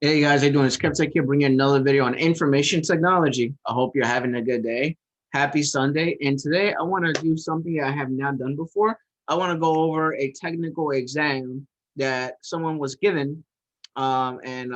Hey guys, how you doing? It's KevTech here, bringing another video on information technology. I hope you're having a good day. Happy Sunday. And today I want to do something I have not done before. I want to go over a technical exam that someone was given, and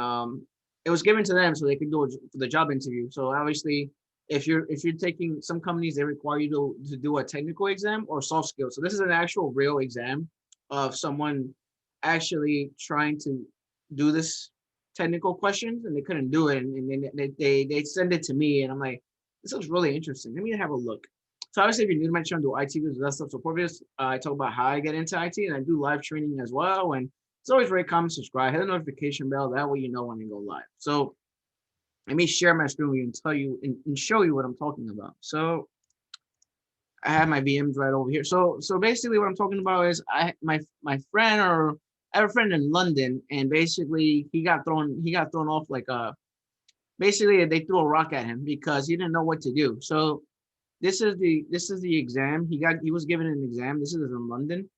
it was given to them so they could do it for the job interview. So obviously, if you're taking some companies, they require you to do a technical exam or soft skills. So this is an actual real exam of someone actually trying to do this technical questions and they couldn't do it, and then they send it to me, and I'm like, this looks really interesting, let me have a look. So obviously, if you're new to my channel, I do IT videos, desktop support videos. I talk about how I get into IT, and I do live training as well. And it's always rate, comment, subscribe, hit the notification bell, that way you know when I go live. So let me share my screen with you and tell you and show you what I'm talking about. So I have my VMs right over here. So basically what I'm talking about is my friend, or I have a friend in London, and basically he got thrown off like a, basically they threw a rock at him because he didn't know what to do. So this is the exam. He was given an exam. This is in London.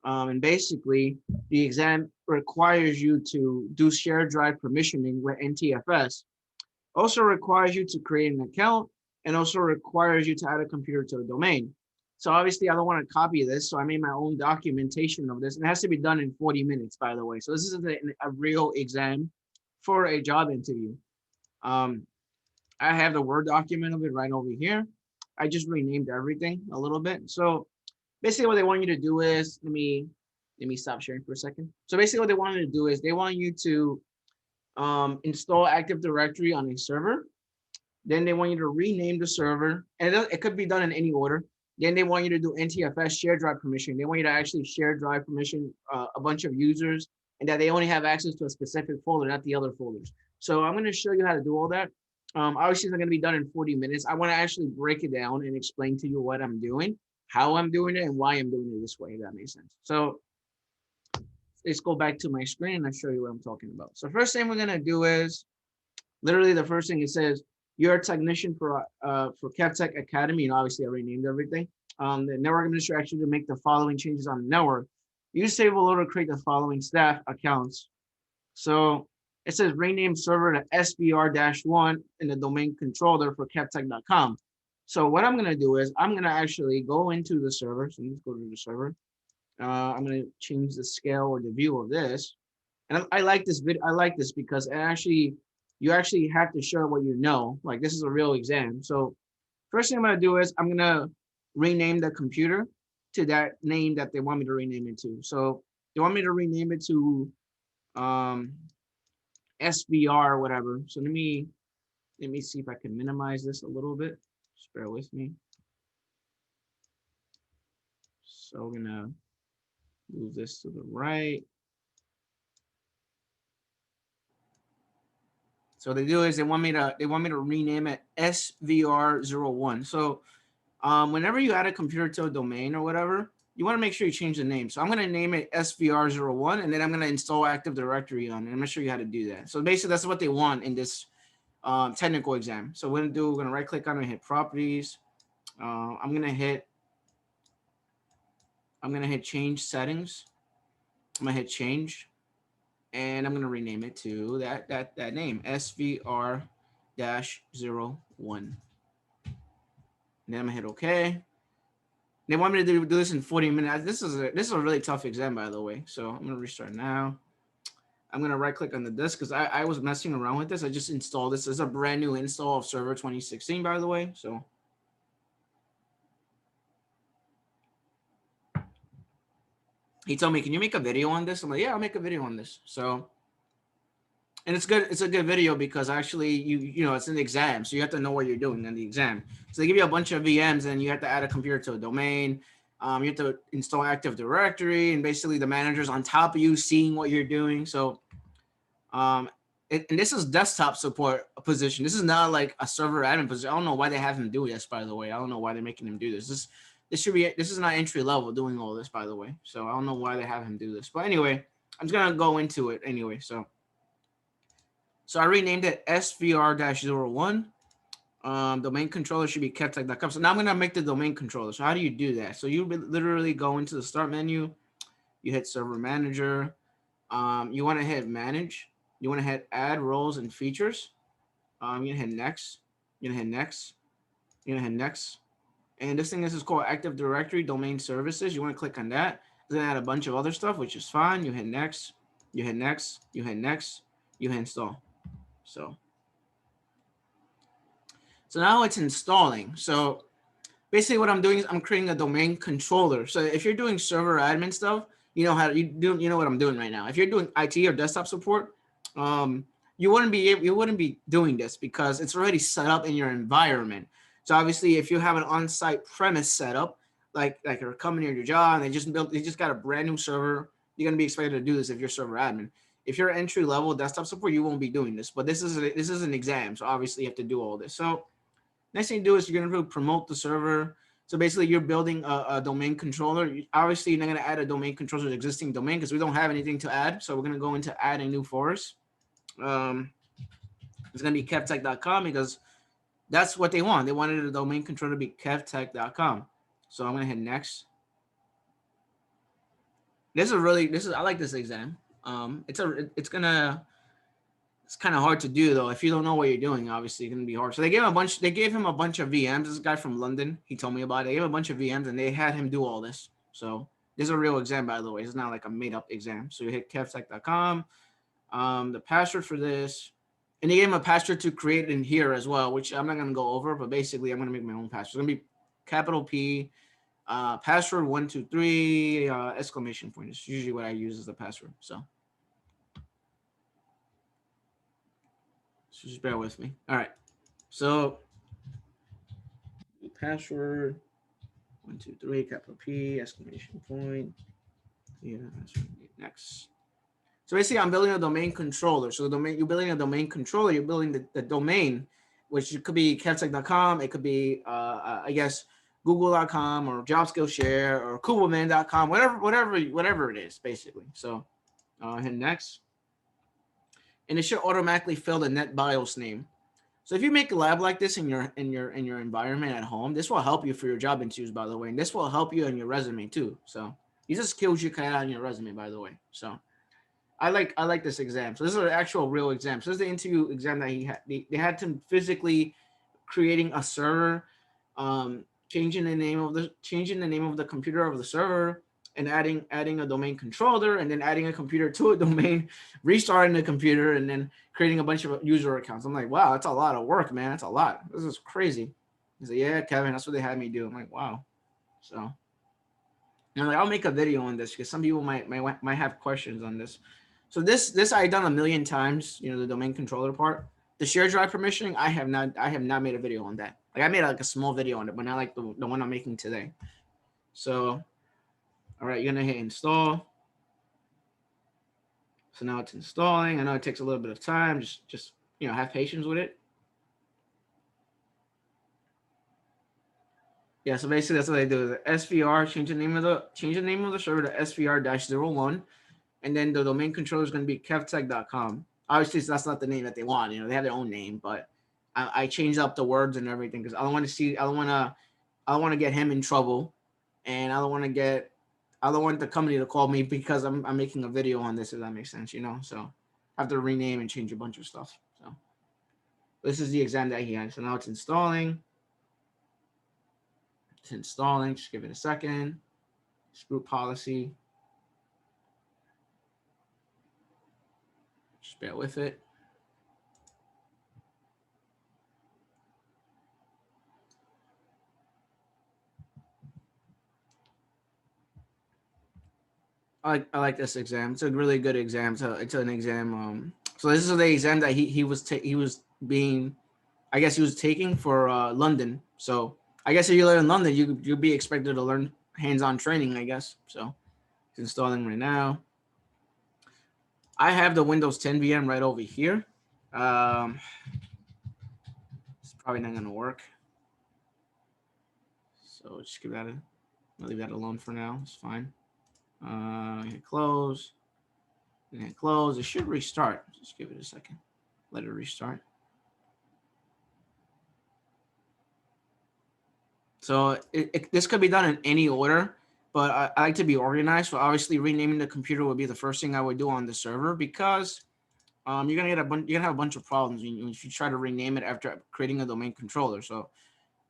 And basically the exam requires you to do shared drive permissioning with NTFS, also requires you to create an account, and also requires you to add a computer to the domain. So obviously I don't want to copy this. So I made my own documentation of this, and it has to be done in 40 minutes, by the way. So this is a real exam for a job interview. Um, I have the Word document of it right over here. I just renamed everything a little bit. So basically what they want you to do is, let me stop sharing for a second. So basically what they want you to do is they want you to install Active Directory on a server. Then they want you to rename the server, and it could be done in any order. Then they want you to do NTFS share drive permission. They want you to actually share drive permission a bunch of users, and that they only have access to a specific folder, not the other folders. So I'm going to show you how to do all that. Obviously, it's not going to be done in 40 minutes. I want to actually break it down and explain to you what I'm doing, how I'm doing it, and why I'm doing it this way, if that makes sense. So let's go back to my screen and I'll show you what I'm talking about. So first thing we're going to do is, literally the first thing it says, you're a technician for KevTech Academy, and obviously I renamed everything. The network administrator actually to make the following changes on the network. Use Stable Loader to create the following staff accounts. So it says rename server to SVR-1 in the domain controller for kevtech.com. So what I'm going to do is I'm going to actually go into the server. So let's go to the server. I'm going to change the scale or the view of this. And I like this video. I like this because it actually, you actually have to show what you know. Like, this is a real exam. So first thing I'm gonna do is I'm gonna rename the computer to that name that they want me to rename it to. So they want me to rename it to um, SVR or whatever. So let me see if I can minimize this a little bit. Just bear with me. So we're gonna move this to the right. So they do is they want me to rename it SVR01. So whenever you add a computer to a domain or whatever, you want to make sure you change the name. So I'm going to name it SVR01, and then I'm going to install Active Directory on it. I'm going to show you how to do that. So basically, that's what they want in this technical exam. So we're going to right click on it and hit properties. I'm going to hit change settings. I'm going to hit change, and I'm going to rename it to that name, SVR-01. And then I'm going to hit OK. They want me to do this in 40 minutes. This is a really tough exam, by the way. So I'm gonna restart now. I'm gonna right click on the disk because I was messing around with this. I just installed this. This is a brand new install of Server 2016, by the way. So he told me, "Can you make a video on this?" I'm like, "Yeah, I'll make a video on this." So, and it's good. It's a good video because actually, you know, it's an exam, so you have to know what you're doing in the exam. So they give you a bunch of VMs, and you have to add a computer to a domain. You have to install Active Directory, and basically the manager's on top of you, seeing what you're doing. So, and this is desktop support position. This is not like a server admin position. I don't know why they have him do this. By the way, I don't know why they're making him do this. This is not entry level doing all this. By the way, so I don't know why they have him do this. But anyway, I'm just gonna go into it anyway. So I renamed it SVR-01. Domain controller should be kevtech.com. So now I'm gonna make the domain controller. So how do you do that? So you literally go into the start menu, you hit server manager, you want to hit manage. You want to hit add roles and features. You're gonna hit next. You're gonna hit next. You're gonna hit next. And this thing, this is called Active Directory Domain Services. You want to click on that. It's gonna add a bunch of other stuff, which is fine. You hit next. You hit next. You hit next. You hit install. So now it's installing. So basically what I'm doing is I'm creating a domain controller. So if you're doing server admin stuff, you know how to, you know what I'm doing right now. If you're doing IT or desktop support, you wouldn't be doing this because it's already set up in your environment. So obviously if you have an on-site premise set up, like you're coming to your job and they just got a brand new server, you're gonna be expected to do this if you're server admin. If you're entry level desktop support, you won't be doing this. But this is an exam, so obviously you have to do all this. So next thing you do is you're going to promote the server. So basically you're building a domain controller. Obviously you're not going to add a domain controller to the existing domain because we don't have anything to add. So we're going to go into adding new forest. It's going to be kevtech.com because that's what they want. They wanted the domain controller to be kevtech.com. So I'm going to hit next. I like this exam. It's kind of hard to do though. If you don't know what you're doing, obviously it's gonna be hard. So they gave him a bunch of VMs. This guy from London, he told me about it. They gave him a bunch of VMs and they had him do all this. So this is a real exam, by the way. It's not like a made up exam. So you hit kevtech.com. The password for this, and they gave him a password to create in here as well, which I'm not gonna go over, but basically I'm gonna make my own password. It's gonna be capital P, password 123, exclamation point. It's usually what I use as the password. So just bear with me. All right. So password 123 capital P exclamation point. Yeah, next. So basically, I'm building a domain controller. So you're building a domain controller. You're building the domain, which could be kevtech.com. It could be, I guess, google.com or JobSkillShare or Kuberman.com, whatever it is, basically. So hit next. And it should automatically fill the NetBIOS name. So if you make a lab like this in your environment at home, this will help you for your job interviews, by the way, and this will help you in your resume too. So these are skills you can add on your resume, by the way. So I like this exam. So this is an actual real exam. So this is the interview exam that he had. They had him physically creating a server, changing the name of the computer of the server, and adding a domain controller, and then adding a computer to a domain, restarting the computer, and then creating a bunch of user accounts. I'm like, wow, that's a lot of work, man. That's a lot. This is crazy. He's like, yeah, Kevin, that's what they had me do. I'm like, wow. So, and like, I'll make a video on this because some people might have questions on this. So this I done a million times. You know, the domain controller part. The share drive permissioning, I have not made a video on that. Like I made like a small video on it, but not like the one I'm making today. So, all right, you're gonna hit install. So now it's installing. I know it takes a little bit of time. Just have patience with it. Yeah, so basically that's what I do. The SVR, change the name of the server to SVR-01, and then the domain controller is going to be kevtech.com. Obviously, that's not the name that they want. You know, they have their own name, but I changed up the words and everything because I don't want to get him in trouble, and I don't want the company to call me because I'm making a video on this, if that makes sense, so I have to rename and change a bunch of stuff. So this is the exam that he had. So now it's installing. Just give it a second. Group policy. Just bear with it. I like this exam. It's a really good exam. So it's an exam. So this is the exam that he was taking for London. So I guess if you live in London, you'd be expected to learn hands-on training, I guess. So it's installing right now. I have the Windows 10 VM right over here. It's probably not going to work. So just I'll leave that alone for now. It's fine. Hit close. And hit close. It should restart. Just give it a second. Let it restart. So this could be done in any order, but I like to be organized. So obviously renaming the computer would be the first thing I would do on the server because you're gonna get you're gonna have a bunch of problems when you try to rename it after creating a domain controller. So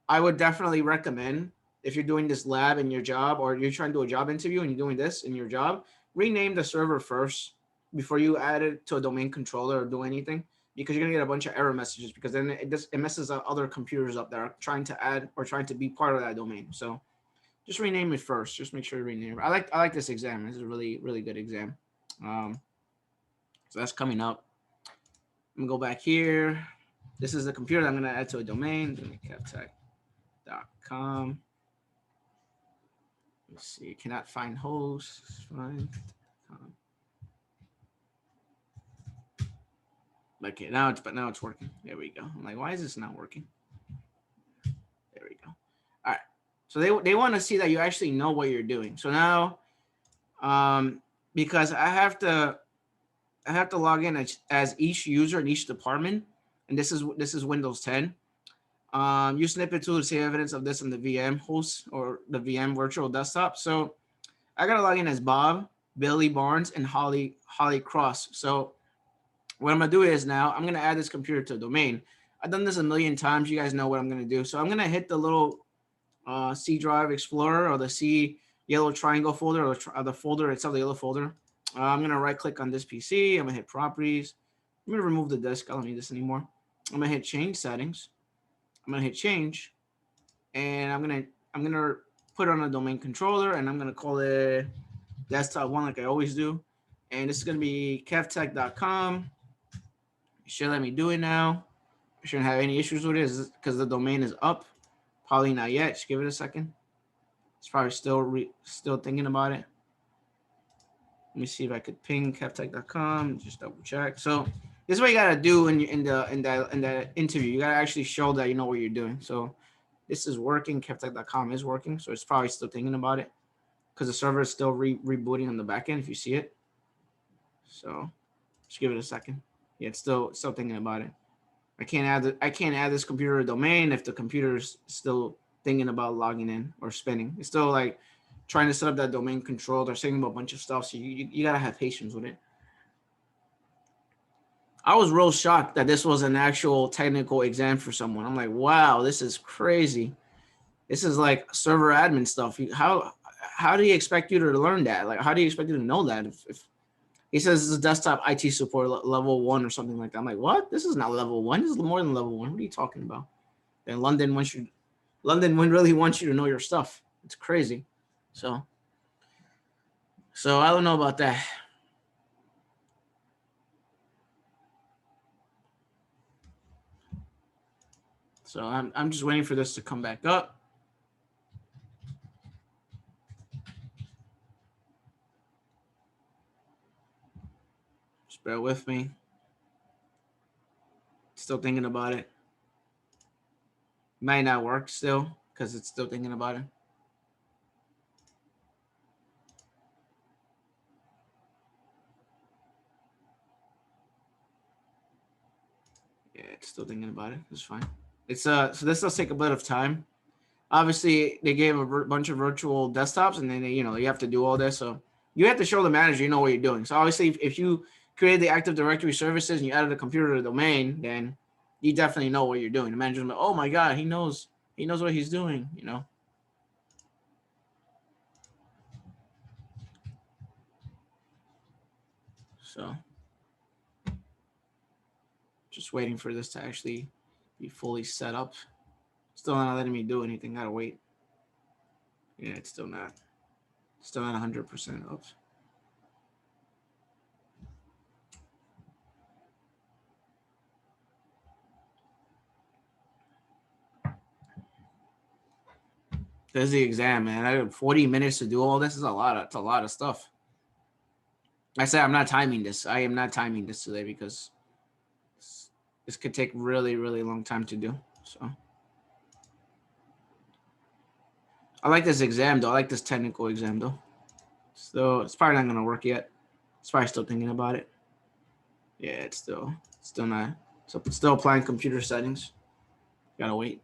I would definitely recommend, if you're doing this lab in your job, or you're trying to do a job interview and you're doing this in your job, rename the server first before you add it to a domain controller or do anything, because you're gonna get a bunch of error messages, because then it messes up other computers up that are trying to add or trying to be part of that domain. So just rename it first. Just make sure you rename it. I like this exam. This is a really good exam. Um, so that's coming up. I'm gonna go back here. This is the computer that I'm gonna add to a domain. Kevtech.com. Let's see. Cannot find hosts. Fine. Okay, now it's working. There we go. I'm like, why is this not working? There we go. All right. So they want to see that you actually know what you're doing. So now, because I have to log in as each user in each department, and this is Windows 10. Use snippet tool to see evidence of this on the VM host or the VM virtual desktop. So I gotta log in as Bob, Billy Barnes, and Holly Cross. So what I'm gonna do is now I'm gonna add this computer to a domain. I've done this a million times. You guys know what I'm gonna do. So I'm gonna hit the little C Drive Explorer, or the C yellow triangle folder, or the folder itself, the yellow folder. I'm gonna right click on this PC. I'm gonna hit Properties. I'm gonna remove the disk. I don't need this anymore. I'm gonna hit Change Settings. I'm gonna hit Change, and I'm gonna put on a domain controller, and I'm gonna call it Desktop One, like I always do. And this is gonna be kevtech.com. It should let me do it now. I shouldn't have any issues with it because the domain is up. Probably not yet. Just give it a second. It's probably still thinking about it. Let me see if I could ping kevtech.com. Just double check. So this is what you gotta do in that interview. You gotta actually show that you know what you're doing. So this is working. Kevtech.com is working. So it's probably still thinking about it because the server is still rebooting on the back end. If you see it, so just give it a second. Yeah, it's still thinking about it. I can't add this computer a domain if the computer is still thinking about logging in or spinning. It's still like trying to set up that domain control. They're saying about a bunch of stuff, so you gotta have patience with it. I was real shocked that this was an actual technical exam for someone. I'm like, wow, this is crazy. This is like server admin stuff. How do you expect you to learn that? Like, how do you expect you to know that if he says this is desktop IT support level 1 or something like that? I'm like, what? This is not level 1. This is more than level 1. What are you talking about? And London really wants you to know your stuff. It's crazy. So I don't know about that. So I'm just waiting for this to come back up. Just bear with me. Still thinking about it. Might not work still because it's still thinking about it. Yeah, it's still thinking about it. It's fine. It's so this does take a bit of time. Obviously, they gave a bunch of virtual desktops, and then you have to do all this. So you have to show the manager you know what you're doing. So obviously, if you created the Active Directory services and you added a computer to the domain, then you definitely know what you're doing. The manager's like, oh my god, he knows what he's doing. So just waiting for this to actually be fully set up. Still not letting me do anything. Gotta wait. Yeah, it's still not. Still not 100% up. There's the exam, man. I have 40 minutes to do all this. Is a lot. It's a lot of stuff. I said I'm not timing this. I am not timing this today because this could take really long time to do. So I like this exam though. I like this technical exam though. So it's probably not gonna work yet. It's probably still thinking about it. Yeah, it's still not. So it's still applying computer settings. Gotta wait.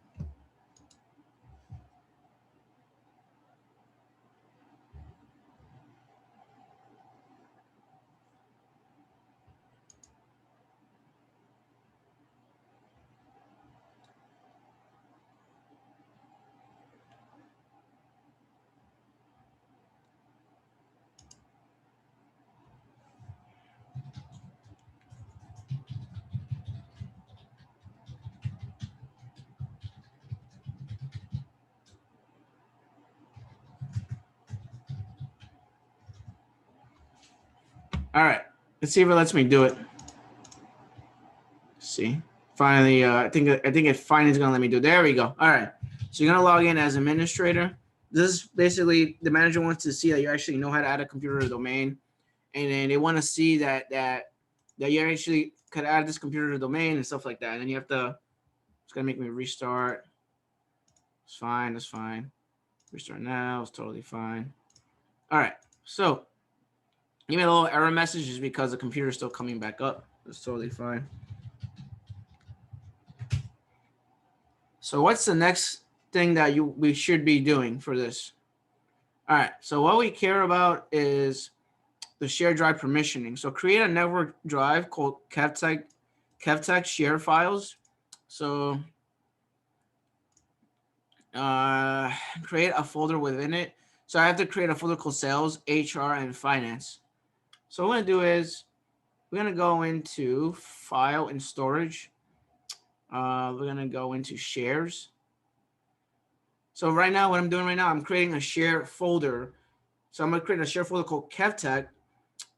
All right, let's see if it lets me do it. Let's see, finally, I think it finally is gonna let me do it. There we go. All right, so you're gonna log in as administrator. This is basically the manager wants to see that you actually know how to add a computer domain, and then they want to see that you actually could add this computer domain and stuff like that. And then you have to. It's gonna make me restart. It's fine. That's fine. Restart now. It's totally fine. All right. So give me a little error message just because the computer is still coming back up. It's totally fine. So what's the next thing that we should be doing for this? All right. So what we care about is the shared drive permissioning. So create a network drive called KevTech share files. So create a folder within it. So I have to create a folder called sales, HR, and finance. So what I'm gonna do is we're gonna go into file and storage. We're gonna go into shares. So right now, what I'm doing right now, I'm creating a share folder. So I'm gonna create a share folder called KevTech.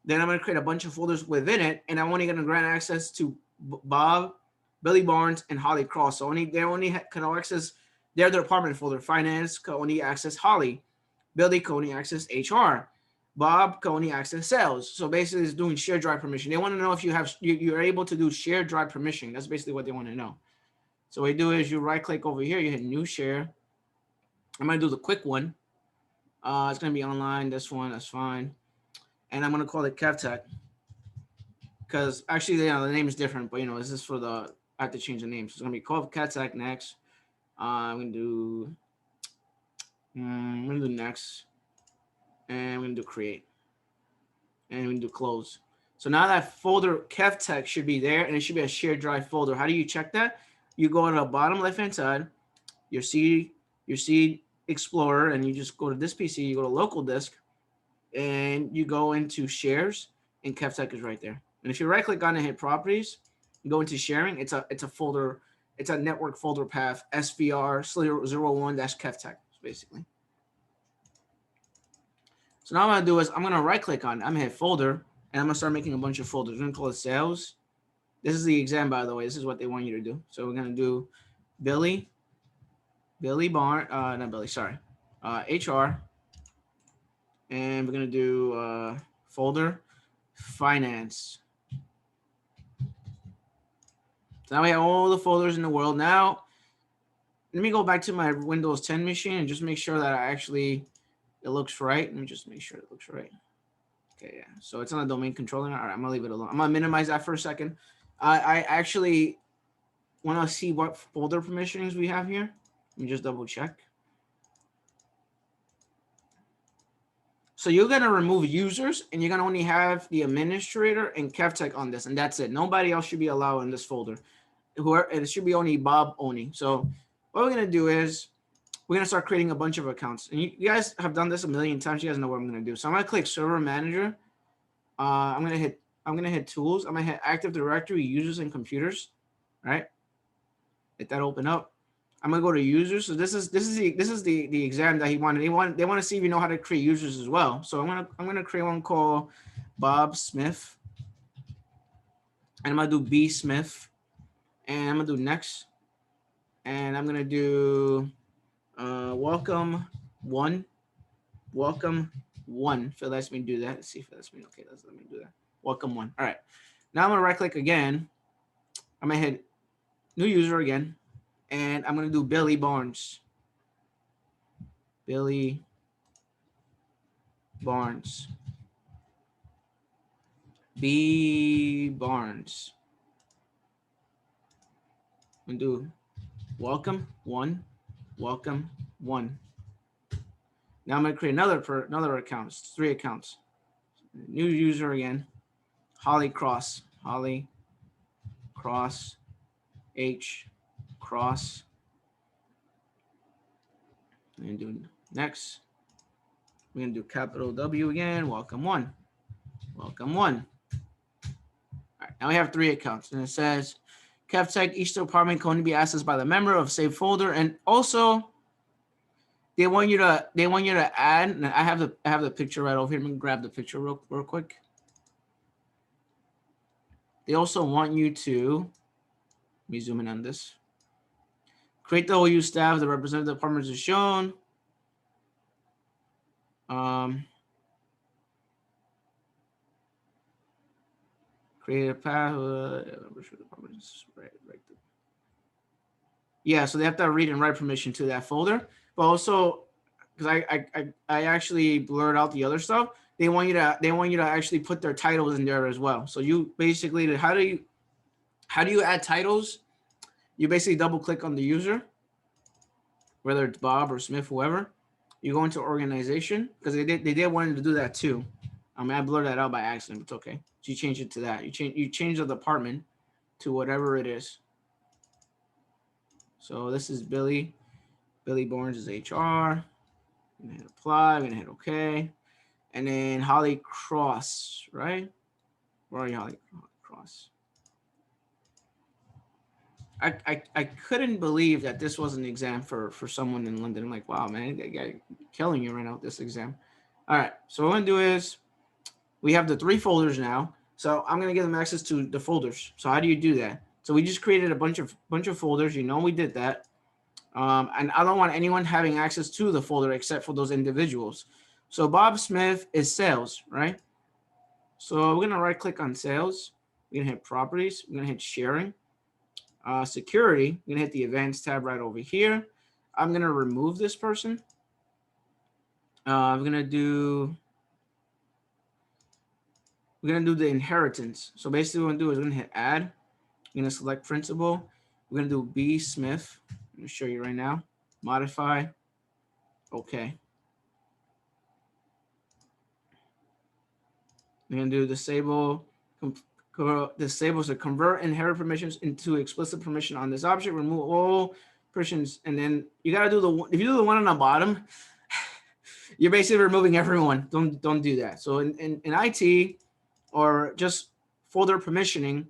Then I'm gonna create a bunch of folders within it, and I'm only gonna grant access to Bob, Billy Barnes, and Holly Cross. So they only can access their department folder. Finance can only access Holly. Billy can only access HR. Bob can only access sales. So basically, it's doing shared drive permission. They want to know if you're able to do shared drive permission. That's basically what they want to know. So what you do is you right click over here, you hit new share. I'm gonna do the quick one. It's gonna be online. This one, that's fine. And I'm gonna call it KevTech because actually, the name is different. But this is for the. I have to change the name. So it's gonna be called KevTech next. I'm gonna do next, and we're gonna do create, and we're gonna do close. So now that folder KevTech should be there, and it should be a shared drive folder. How do you check that? You go to the bottom left hand side, your C Explorer, and you just go to this PC. You go to local disk, and you go into shares, and KevTech is right there. And if you right click on it, hit properties, you go into sharing. It's a folder. It's a network folder path, SVR01-KevTech, basically. So now what I'm gonna do is I'm gonna right click on it. I'm gonna hit folder, and I'm gonna start making a bunch of folders. We're gonna call it sales. This is the exam, by the way. This is what they want you to do. So we're gonna do Billy Barn, not Billy, sorry, HR, and we're gonna do folder finance. So now we have all the folders in the world. Now, let me go back to my Windows 10 machine and just make sure that it looks right. Let me just make sure it looks right. Okay, yeah. So it's on the domain controller. All right, I'm gonna leave it alone. I'm gonna minimize that for a second. I actually want to see what folder permissions we have here. Let me just double check. So you're gonna remove users, and you're gonna only have the administrator and KevTech on this, and that's it. Nobody else should be allowed in this folder. It should be only Bob only. So what we're gonna do is we're gonna start creating a bunch of accounts, and you guys have done this a million times. You guys know what I'm gonna do. So I'm gonna click Server Manager. I'm gonna hit Tools. I'm gonna hit Active Directory, Users and Computers. Right. Let that open up. I'm gonna go to users. So this is the exam that he wanted. They want to see if you know how to create users as well. So I'm gonna create one called Bob Smith, and I'm gonna do B Smith, and I'm gonna do next, and I'm gonna do welcome one. If it lets me do that, let's see if it lets me. Okay, let me do that. Welcome one. All right. Now I'm gonna right click again. I'm gonna hit new user again. And I'm going to do Billy Barnes. Billy Barnes. B Barnes. I'm going to do welcome one. Welcome one. Now I'm going to create another account. 3 accounts. New user again. Holly Cross. Holly Cross. H Cross. And do next. We're gonna do capital W again. Welcome one. Welcome one. All right, now we have 3 accounts, and it says KevTech each department can only be accessed by the member of save folder, and also they want you to add. And I have the picture right over here. Let me grab the picture real quick. They also want you to, let me zoom in on this. Create the OU staff, the representative departments is shown. Create a path. Right. Yeah, so they have to read and write permission to that folder. But also, because I actually blurred out the other stuff. They want you to actually put their titles in there as well. So you basically, how do you add titles? You basically double click on the user, whether it's Bob or Smith, whoever. You go into organization, because they did want to do that too. I mean, I blurred that out by accident, but it's okay. So you change it to that. You change the department to whatever it is. So this is Billy. Billy Barnes is HR. I'm gonna hit apply. I'm gonna hit OK. And then Holly Cross, right? Where are you, Holly Cross? I couldn't believe that this was an exam for someone in London. I'm like, wow, man, I killing you right now with this exam. All right, so what I'm gonna do is we have the 3 folders now. So I'm gonna give them access to the folders. So how do you do that? So we just created a bunch of folders. You know we did that. And I don't want anyone having access to the folder except for those individuals. So Bob Smith is sales, right? So we're gonna right click on sales. We're gonna hit properties. We're gonna hit sharing. Security, I'm gonna hit the advanced tab right over here. I'm gonna remove this person. We're gonna do the inheritance. So basically what we're gonna do is we're gonna hit add. We're gonna select principal. We're gonna do B Smith. I'm gonna show you right now. Modify. Okay. We're gonna do disable. Disable to convert inherit permissions into explicit permission on this object. Remove all permissions, and then you gotta do if you do the one on the bottom, you're basically removing everyone. Don't do that. So in IT or just folder permissioning,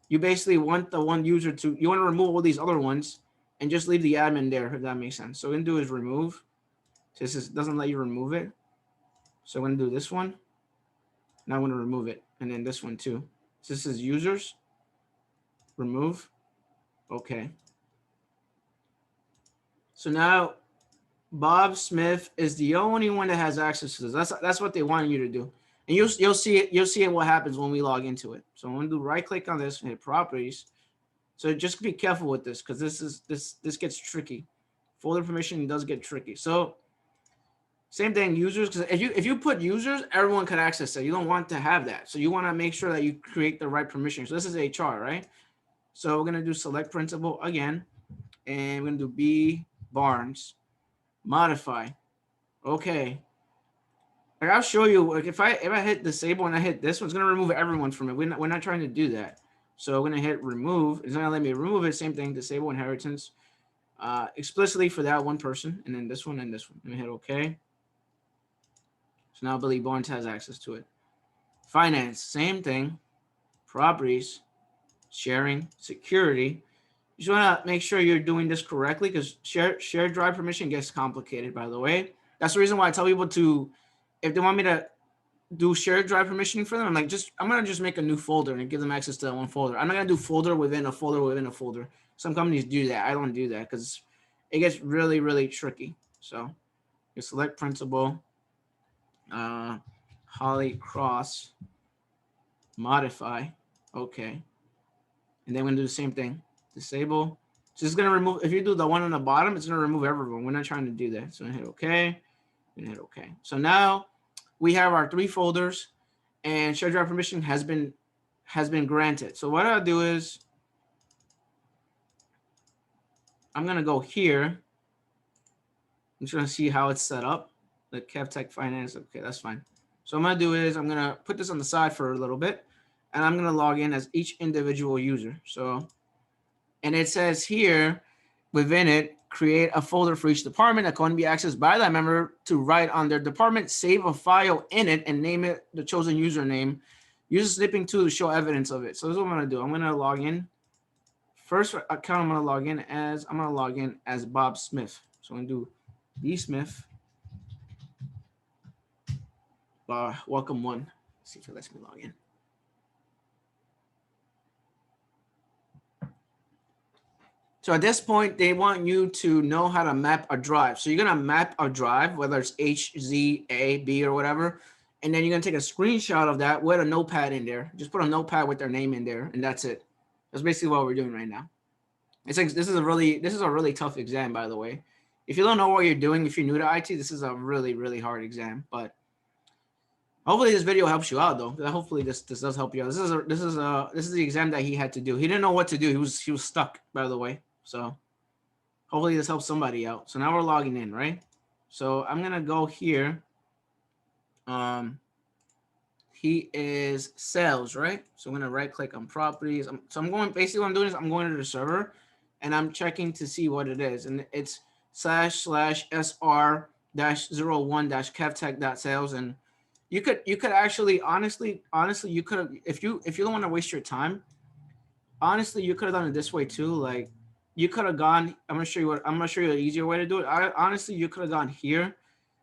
you basically want the one user you want to remove all these other ones and just leave the admin there, if that makes sense. So what we're gonna do is remove. So this doesn't let you remove it. So I'm gonna do this one. Now I'm gonna remove it, and then this one too. So this is users. Remove. Okay. So now Bob Smith is the only one that has access to this. That's what they want you to do. And you'll see it. You'll see what happens when we log into it. So I'm gonna do right click on this and hit properties. So just be careful with this, because this gets tricky. Folder permission does get tricky. So same thing, users, because if you put users, everyone can access it. You don't want to have that. So you want to make sure that you create the right permission. So this is HR, right? So we're gonna do select principal again, and we're gonna do B Barnes. Modify. Okay. Like I'll show you. Like if I hit disable and I hit this one, it's gonna remove everyone from it. We're not trying to do that. So we're gonna hit remove. It's gonna let me remove it. Same thing. Disable inheritance. Explicitly for that one person, and then this one and this one. Let me hit OK. So now Billy Barnes has access to it. Finance, same thing. Properties, sharing, security. You just want to make sure you're doing this correctly, because shared drive permission gets complicated, by the way. That's the reason why I tell people to, if they want me to do shared drive permissioning for them, I'm like, I'm going to just make a new folder and give them access to that one folder. I'm not going to do folder within a folder within a folder. Some companies do that. I don't do that because it gets really, really tricky. So you select principal, Holly Cross, modify. Okay. And then we're going to do the same thing. Disable. So it's going to remove, if you do the one on the bottom, it's going to remove everyone. We're not trying to do that. So I'm going to hit OK. And hit OK. So now we have our 3 folders, and shared drive permission has been granted. So what I'll do is I'm going to go here. I'm just going to see how it's set up. The KevTech Finance. Okay, that's fine. So what I'm going to do is I'm going to put this on the side for a little bit, and I'm going to log in as each individual user. So, and it says here within it, create a folder for each department that can be accessed by that member to write on their department, save a file in it, and name it the chosen username. Use a snipping tool to show evidence of it. So this is what I'm going to do. I'm going to log in. First account I'm going to log in as Bob Smith. So I'm going to do B Smith. Welcome one. Let's see if it lets me log in. So at this point, they want you to know how to map a drive. So you're gonna map a drive, whether it's H, Z, A, B, or whatever, and then you're gonna take a screenshot of that with a notepad in there. Just put a notepad with their name in there, and that's it. That's basically what we're doing right now. It's like this is a really tough exam, by the way. If you don't know what you're doing, if you're new to IT, this is a really hard exam. But hopefully this video helps you out, though. Hopefully this does help you out. This is the exam that he had to do. He didn't know what to do. He was stuck, by the way. So hopefully this helps somebody out. So now we're logging in, right? So I'm gonna go here. He is sales, right? So I'm gonna right click on properties. So I'm going, basically what I'm doing is I'm going to the server and I'm checking to see what it is. And it's //sr-01-kevtech.sales. And you could actually honestly you could have, if you don't want to waste your time, honestly you could have done it this way too. Like you could have gone, I'm gonna show you an easier way to do it. Honestly, you could have gone here.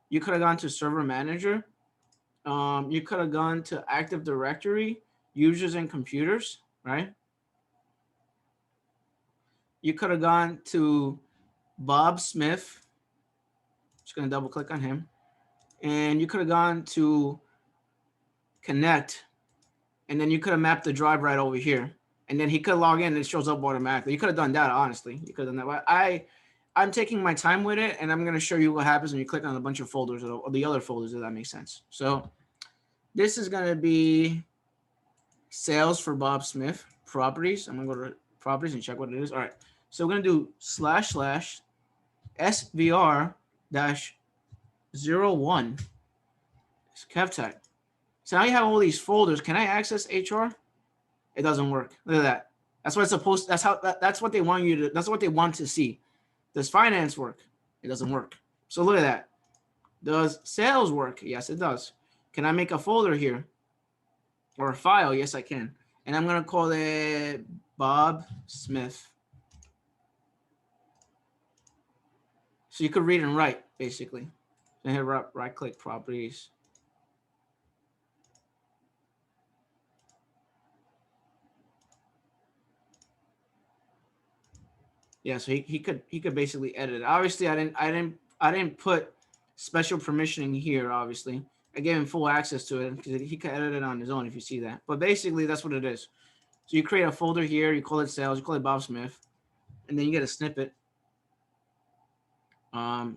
You could have gone to server manager. You could have gone to Active Directory, users and computers, right? You could have gone to Bob Smith. Just gonna double click on him. And you could have gone to connect, and then you could have mapped the drive right over here. And then he could log in and it shows up automatically. You could have done that, honestly. You could have done that. But I'm taking my time with it, and I'm going to show you what happens when you click on a bunch of folders or the other folders, if that makes sense. So this is going to be sales for Bob Smith, properties. I'm going to go to properties and check what it is. All right. So we're going to do //SVR-01. It's KevTech. So now you have all these folders. Can I access HR? It doesn't work. Look at that. That's what it's supposed. That's what they want you to. That's what they want to see. Does finance work? It doesn't work. So look at that. Does sales work? Yes, it does. Can I make a folder here or a file? Yes, I can. And I'm gonna call it Bob Smith. So you could read and write basically. So hit right click properties. Yeah, so he could basically edit it. Obviously, I didn't put special permissioning here. Obviously, I gave him full access to it because he could edit it on his own if you see that. But basically, that's what it is. So you create a folder here. You call it sales. You call it Bob Smith, and then you get a snippet.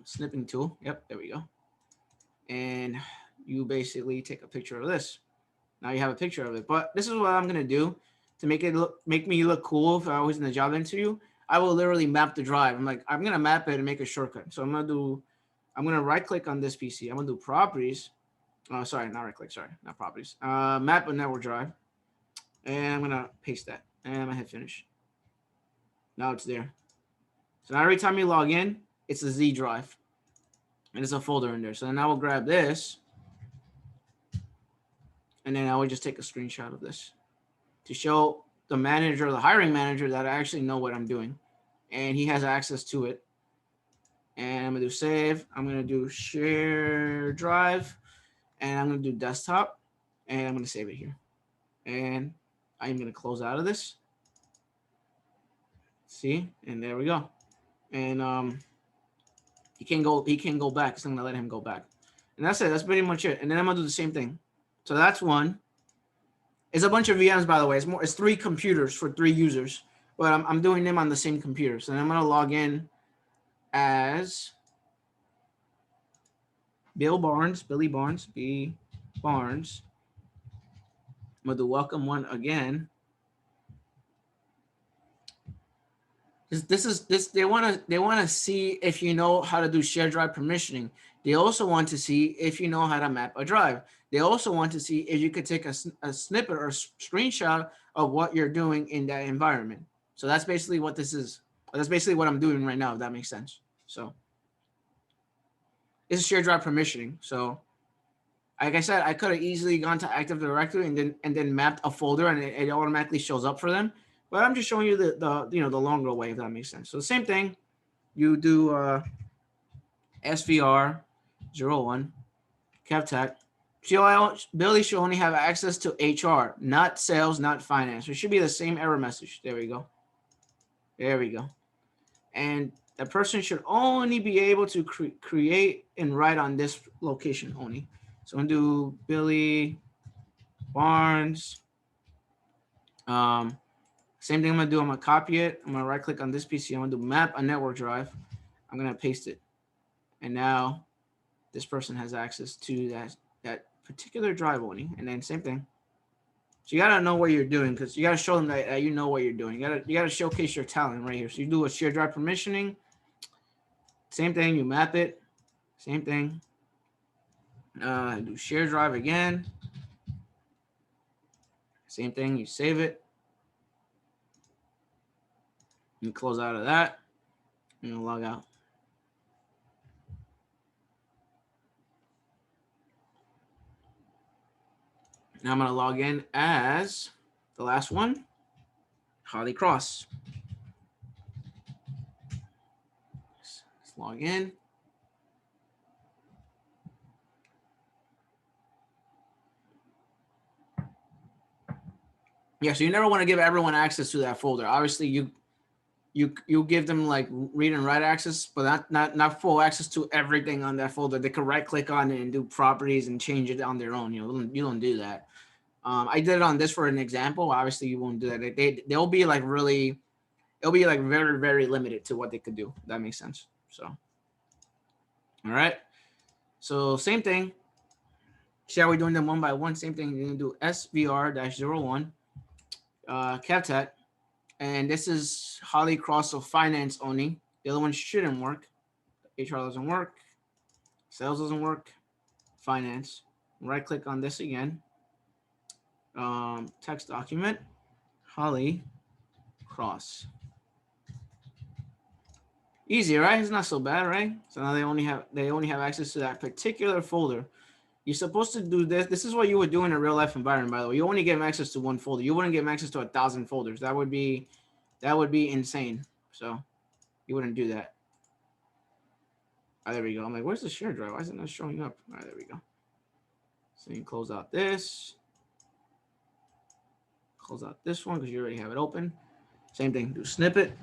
Snipping tool. Yep, there we go. And you basically take a picture of this. Now you have a picture of it. But this is what I'm gonna do to make me look cool if I was in the job interview. I will literally map the drive. I'm going to map it and make a shortcut. So I'm going to right click on this PC. I'm going to do properties. Oh, sorry, not right click. Sorry, not properties. Map a network drive. And I'm going to paste that. And I'm going to hit finish. Now it's there. So now every time you log in, it's a Z drive. And it's a folder in there. So then I will grab this. And then I would just take a screenshot of this to show the manager, the hiring manager, that I actually know what I'm doing. And he has access to it. And I'm going to do save. I'm going to do share drive. And I'm going to do desktop. And I'm going to save it here. And I'm going to close out of this. See? And there we go. And he can go back. So I'm going to let him go back. And that's it. That's pretty much it. And then I'm going to do the same thing. So that's one. It's a bunch of VMs, by the way. It's 3 computers for 3 users, but I'm doing them on the same computer. So then I'm going to log in as Billy Barnes, B. Barnes. I'm going to do welcome one again. They want to see if you know how to do shared drive permissioning. They also want to see if you know how to map a drive. They also want to see if you could take a snippet or screenshot of what you're doing in that environment. So that's basically what this is. That's basically what I'm doing right now, if that makes sense. So this is shared drive permissioning. So like I said, I could have easily gone to Active Directory and then mapped a folder and it automatically shows up for them. But I'm just showing you the longer way, if that makes sense. So the same thing, you do SVR-01, KevTech. Billy should only have access to HR, not sales, not finance. It should be the same error message. There we go. There we go. And the person should only be able to create and write on this location only. So I'm gonna do Billy Barnes. Same thing I'm gonna do. I'm gonna copy it. I'm gonna right click on this PC. I'm gonna do map a network drive. I'm gonna paste it. And now this person has access to that particular drive only. And then same thing. So you gotta know what you're doing because you gotta show them that you know what you're doing. You gotta showcase your talent right here. So you do a shared drive permissioning. Same thing. You map it. Same thing. Do share drive again. Same thing. You save it. You close out of that. And you log out. Now I'm gonna log in as the last one, Holly Cross. Let's log in. Yeah, so you never want to give everyone access to that folder. Obviously, you give them like read and write access, but not full access to everything on that folder. They could right click on it and do properties and change it on their own. You don't do that. I did it on this for an example. Obviously, you won't do that. They'll be like really, it'll be like very, very limited to what they could do. If that makes sense. So, all right. So same thing. See how we're doing them one by one. Same thing. You're gonna do SVR-01 CapTat, and this is Holly Cross of finance only. The other one shouldn't work. HR doesn't work. Sales doesn't work. Finance. Right click on this again. Text document. Holly Cross. Easy, right? It's not so bad, right? So now they only have access to that particular folder. You're supposed to do this. This is what you would do in a real life environment, by the way. You only give them access to one folder. You wouldn't give them access to 1,000 folders. That would be insane. So you wouldn't do that. There we go. I'm like, where's the share drive? Why is it not showing up? All right, there we go. So you close out this. Close out this one because you already have it open. Same thing. Do snippet.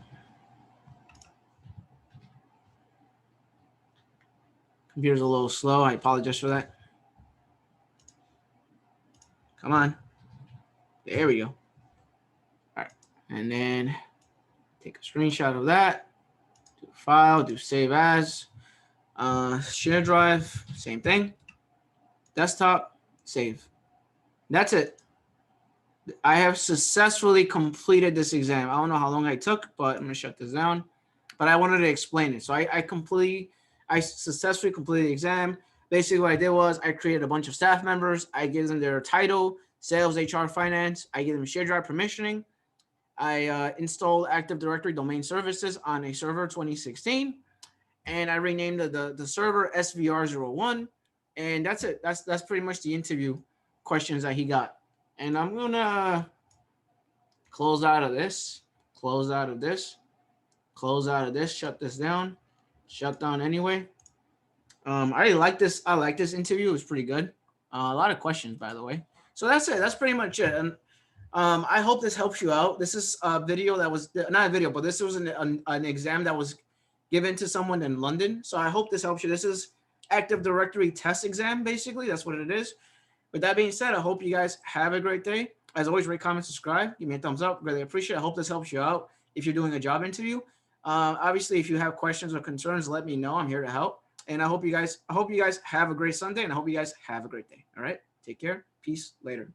Computer's a little slow. I apologize for that. Come on. There we go. All right. And then take a screenshot of that. Do file. Do save as. Share drive. Same thing. Desktop. Save. That's it. I have successfully completed this exam. I don't know how long I took, but I'm going to shut this down. But I wanted to explain it. So I successfully completed the exam. Basically, what I did was I created a bunch of staff members. I gave them their title, sales, HR, finance. I gave them share drive permissioning. I installed Active Directory domain services on a server 2016. And I renamed the server SVR-01. And that's it. That's pretty much the interview questions that he got. And I'm going to close out of this, close out of this, close out of this, shut this down, shut down anyway. I really like this. I like this interview. It was pretty good. A lot of questions, by the way. So that's it. That's pretty much it. And I hope this helps you out. This is a video that was not a video, but this was an exam that was given to someone in London. So I hope this helps you. This is Active Directory test exam, basically. That's what it is. With that being said, I hope you guys have a great day. As always, rate, comment, subscribe. Give me a thumbs up. Really appreciate it. I hope this helps you out if you're doing a job interview. Obviously, if you have questions or concerns, let me know. I'm here to help. And I hope you guys have a great Sunday, and I hope you guys have a great day. All right? Take care. Peace. Later.